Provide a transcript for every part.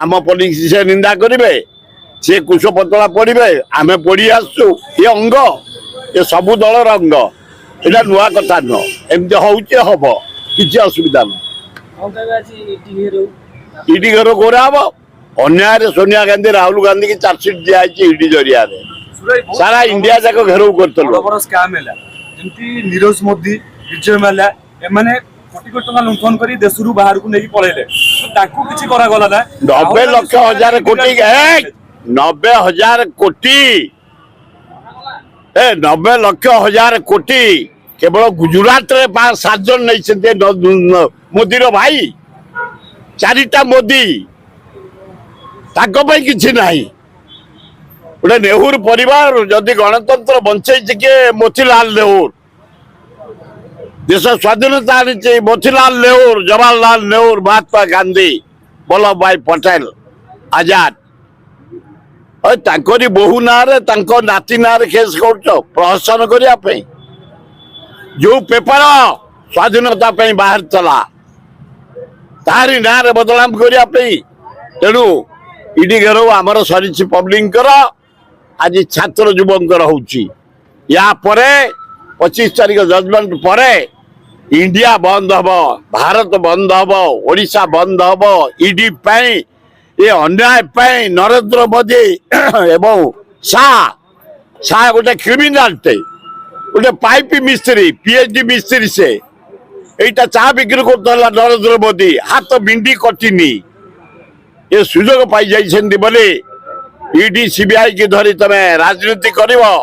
आम पॉलिटिक्स से निंदा करेंगे सी कुश पतला पड़े आम पढ़ी आसु ये अंग ये सबू दलर अंग यहाँ नुआ कथा नुह एमती हूँ हम किसी असुविधा ना इडी घर कोरा हम अन्याय सोनिया गांधी राहुल गांधी की चार्जसीट दिखाई इडी जरिया सारा इंडिया जाक घेराव नीरज मोदी विजय माल्या एमाने कोटी कोटी टका लुंठन करी देशरू बाहर को नहीं पळेले ताकू किछि करा गला ना 90 लाख हजार कोटी 90,000 कोटी 90 लाख हजार कोटी केवल गुजरात रे 5-7 जन नहीं मोदी रो भाई चारिटा मोदी ताको भाई किछि नाही गोटे नेहरू परिवार जदि गणतंत्र बंचई के मोतीलाल नेहरू देश स्वाधीनता आनी मोतीलाल नेहरू जवाहरलाल नेहरू महात्मा गांधी वल्लभ भाई पटेल आजाद तांकरी बहु ना नाती ना केस कर प्रहसन करने जो पेपर स्वाधीनता बाहर चला तारी ना बदनाम करने तेणु इडी घेराव आमर सरी पब्लिक आज छात्र युवकर या 25 तारीख जजमेंट पर इंडिया बंद हम भारत बंद हम ओडिशा बंद हम इडी ये अन्याय नरेंद्र मोदी एवं शाह गोटे क्रिमिनाल गोटे पाइप मिस्त्री पीएचडी मिस्त्री से यहाँ चा बिक्री कर नरेंद्र मोदी हाथ मिंडी कटिनी ये सुजोग पाई जाइछन्ति बोली ईडी सीबीआई की धरी तमे राजनीति करिवो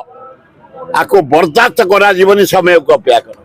आको बर्दाश्त करा जीवनी समय को अपेक्षा कर।